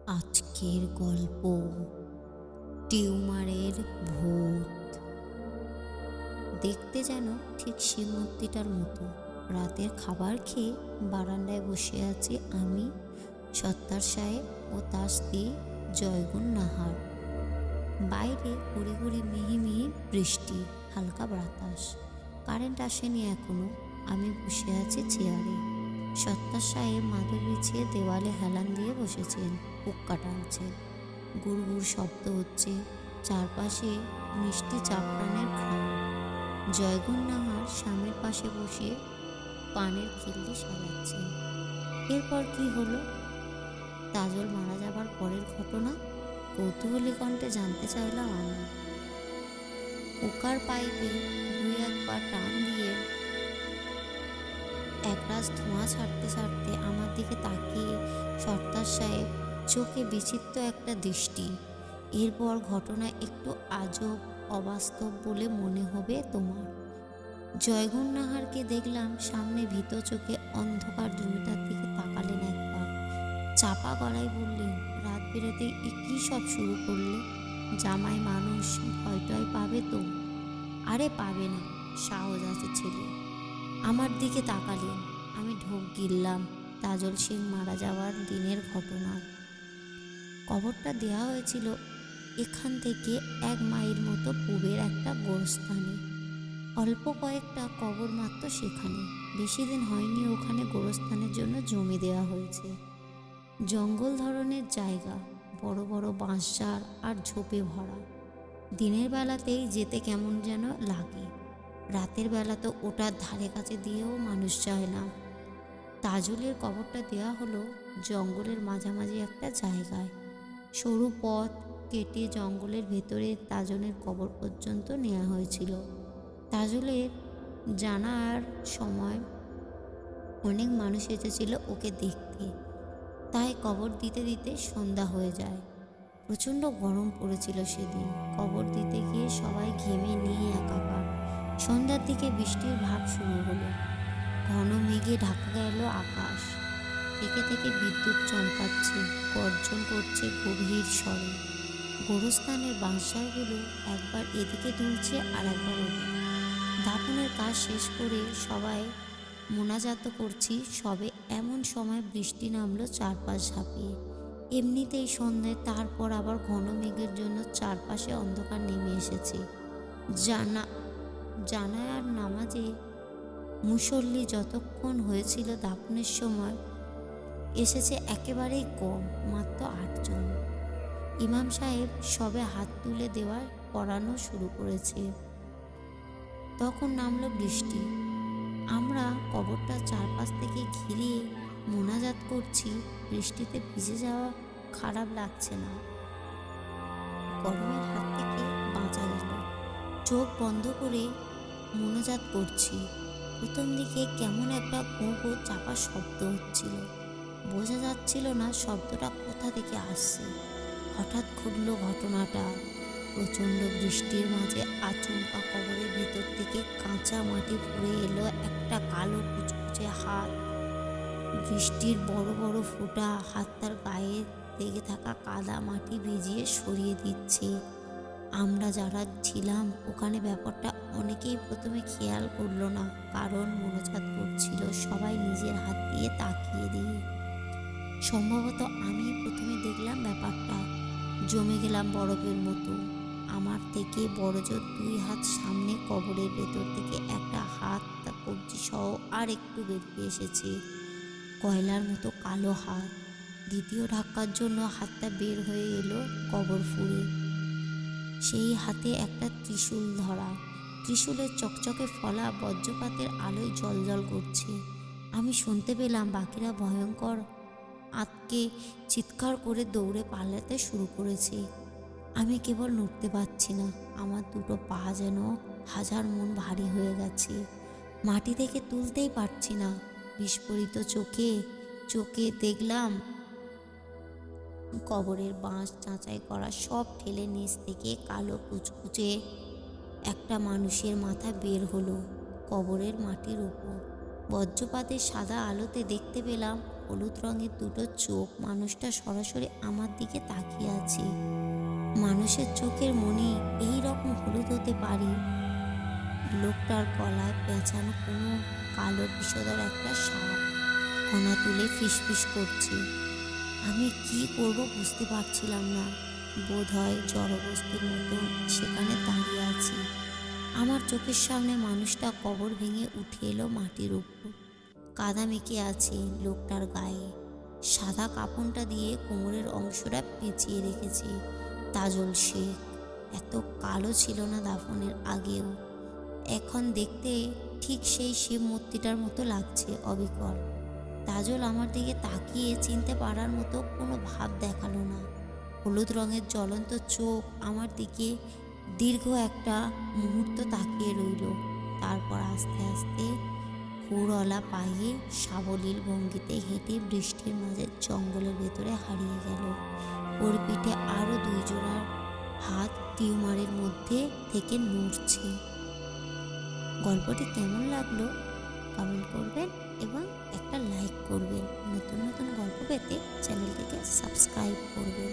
আজকের গল্প টিউমারের ভূত। দেখতে যেন ঠিক শিব মূর্তিটার মতো। রাতের খাবার খেয়ে বারান্দায় বসে আছি আমি, সত্তার সাহেব ও তার স্ত্রী জয়গুণ নাহার। বাইরে গুড়ি গুড়ি মিহি মিহি বৃষ্টি, হালকা বাতাস। কারেন্ট আসেনি এখনো। আমি বসে আছি চেয়ারে। সত্তার সাহেব মাদুর বিছিয়ে দেওয়ালে হেলান দিয়ে বসেছেন, হুক্কা টানছেন। গুড় গুড় শব্দ হচ্ছে, চারপাশে মিষ্টি চাপড়ানের ঘ্রাণ। জয়গুণ নাহার স্বামীর পাশে বসে পানের খিল্লি সাজাচ্ছেন। এরপর কি হলো? তাজল মারা যাবার পরের ঘটনা কৌতূহলী কণ্ঠে জানতে চাইলাম আমি। হুকার পাইপে দুই একবার টান দিয়ে একরাশ ধোঁয়া ছাড়তে ছাড়তে আমার দিকে তাকিয়ে সর্দার সাহেব চোখে বিচিত্র একটা দৃষ্টি। এরপর ঘটনা একটু আজব, অবাস্তব বলে মনে হবে তোমার। জয়গুণ নাহারকে দেখলাম সামনে ভীত চোখে অন্ধকার জমিটার দিকে তাকালেন একবার। চাপা গলায় বললেন, রাত বেরোতে কী সব শুরু করলে? জামাই মানুষ, ভয় টয় পাবে তো? আরে পাবে না, সাহস আছে ছেলে। আমার দিকে তাকালেন। আমি ঢোক গিললাম তাজল সিং মারা যাওয়ার দিনের ঘটনা। কবরটা দেয়া হয়েছিল এখান থেকে 1 মাইল মতো পূবের একটা গোরস্থানে। অল্প কয়েকটা কবর মাত্র সেখানে। বেশি দিন হয়নি ওখানে গোরস্থানের জন্য জমি দেওয়া হয়েছে। জঙ্গল ধরনের জায়গা, বড় বড় বাঁশঝাড় আর ঝোপে ভরা। দিনের বেলাতেই যেতে কেমন যেন লাগে, রাতের বেলা তো ওটার ধারে কাছে দিয়েও মানুষ যায় না। তাজলের কবরটা দেওয়া হলো জঙ্গলের মাঝামাঝি একটা জায়গায়। সরু পথ কেটে জঙ্গলের ভেতরে তাজলের কবর পর্যন্ত নেওয়া হয়েছিল। তাজলের জানার সময় অনেক মানুষ এসেছিল ওকে দেখতে, তাই কবর দিতে দিতে সন্ধ্যা হয়ে যায়। প্রচণ্ড গরম পড়েছিল সেদিন। কবর দিতে গিয়ে সবাই ঘেমে নিয়ে একাকার। সন্ধ্যার দিকে বৃষ্টির ভাব শুরু হলো। ঘন মেঘে ঢাকা গেল আকাশ। থেকে থেকে বিদ্যুৎ চমকাচ্ছে, গর্জন করছে গভীর স্বরে। গোরস্থানের বাঁশঝাড়গুলো একবার এদিকে দুলছে আর একবার ওদিকে। দাফনের কাজ শেষ করে সবাই মোনাজাত করছি সবে, এমন সময় বৃষ্টি নামলো চারপাশ ঝাঁপিয়ে। এমনিতেই সন্ধে, তারপর আবার ঘন মেঘের জন্য চারপাশে অন্ধকার নেমে এসেছে। জানায়ার নামাজে মুসল্লি যতক্ষণ হয়েছিল দাফনের সময় এসেছে একেবারেই কম, মাত্র 8 জন। ইমাম সাহেব সবে হাত তুলে দেওয়ার পড়ানো শুরু করেছে। তখন নামলো বৃষ্টি। আমরা কবরটার চারপাশ থেকে ঘিরিয়ে মোনাজাত করছি। বৃষ্টিতে ভিজে যাওয়া খারাপ লাগছে না, গরমের হাত থেকে বাঁচা গেল। চোখ বন্ধ করে মোনাজাত করছি। প্রথম দিকে কেমন একটা গো গো চাপা শব্দ হচ্ছিল, বোঝা যাচ্ছিল না শব্দটা কোথা থেকে আসছে। হঠাৎ ঘটল ঘটনাটা। প্রচণ্ড বৃষ্টির মাঝে আচমকা কবরের ভেতর থেকে কাঁচা মাটি ফুঁড়ে এলো একটা কালো কুচকুচে হাত। বৃষ্টির বড় বড় ফোঁটা হাতটার গায়ে লেগে থাকা কাদা মাটি ভিজিয়ে সরিয়ে দিচ্ছে। আমরা যারা ছিলাম ওখানে ব্যাপারটা অনেকেই প্রথমে খেয়াল করলো না, কারণ মোনাজাত করছিল সবাই নিজের হাত দিয়ে তাকিয়ে দিয়ে। সম্ভবত আমি প্রথমে দেখলাম ব্যাপারটা। জমে গেলাম বরফের মতো। আমার থেকে বড়জোর 2 হাত সামনে কবরের ভেতর থেকে একটা হাত, তা কবজি সহ আর একটু বেরিয়ে এসেছে। কয়লার মতো কালো হাত। দ্বিতীয় ধাক্কার জন্য হাতটা বের হয়ে এলো কবর ফুঁড়ে। সেই হাতে একটা ত্রিশূল ধরা। ত্রিশূলের চকচকে ফলা বজ্রপাতের আলোয় জ্বলজ্বল করছে। আমি শুনতে পেলাম বাকিরা ভয়ঙ্কর আতকে চিৎকার করে দৌড়ে পালাতে শুরু করেছে। আমি কেবল নড়তে পারছি না। আমার দুটো পা যেন 1000 মণ ভারী হয়ে গেছে। মাটি থেকে তুলতেই পারছি না। বিস্ফোরিত চোখে দেখলাম কবরের বাঁশ চাঁচাই করা সব ঠেলে নিচ থেকে কালো কুচকুচে একটা মানুষের মাথা বের হলো কবরের মাটির উপর। বজ্রপাতের সাদা আলোতে দেখতে পেলাম হলুদ রঙের দুটো চোখ, মানুষটা সরাসরি আমার দিকে তাকিয়ে আছে। মানুষের চোখের মনি এই রকম হলুদ হতে পারে? লোকটার গলায় পেঁচানো কোনো কালো বিষধর একটা সাপ ফনা তুলে ফিসফিস করছে। আমি কি করব বুঝতে পারছিলাম না। বোধ হয় জড়বস্তুর মতন সেখানে দাঁড়িয়ে আছি। আমার চোখের সামনে মানুষটা কবর ভেঙে উঠে এলো মাটির উপর। কাদা মেখে আছে লোকটার গায়ে। সাদা কাপড়টা দিয়ে কোমরের অংশটা পেঁচিয়ে রেখেছে। তাজল শেখ এত কালো ছিল না দাফনের আগেও। এখন দেখতে ঠিক সেই শিব মূর্তিটার মতো লাগছে, অবিকল। তাজল আমার দিকে তাকিয়ে চিনতে পারার মতো কোনো ভাব দেখালো না। হলুদ রঙের জ্বলন্ত চোখ আমার দিকে দীর্ঘ একটা মুহূর্ত তাকিয়ে রইল। তারপর আস্তে আস্তে ঘোড়ওয়ালা পায়ে সাবলীল ভঙ্গিতে হেঁটে বৃষ্টির মাঝে জঙ্গলের ভেতরে হারিয়ে গেল। ওর পিঠে আরও 2 জোড়া হাত টিউমারের মধ্যে থেকে নড়ছে। গল্পটি কেমন লাগলো কমেন্ট করবেন এবং একটা লাইক করবেন। নতুন নতুন গল্প পেতে চ্যানেলটিকে সাবস্ক্রাইব করবেন।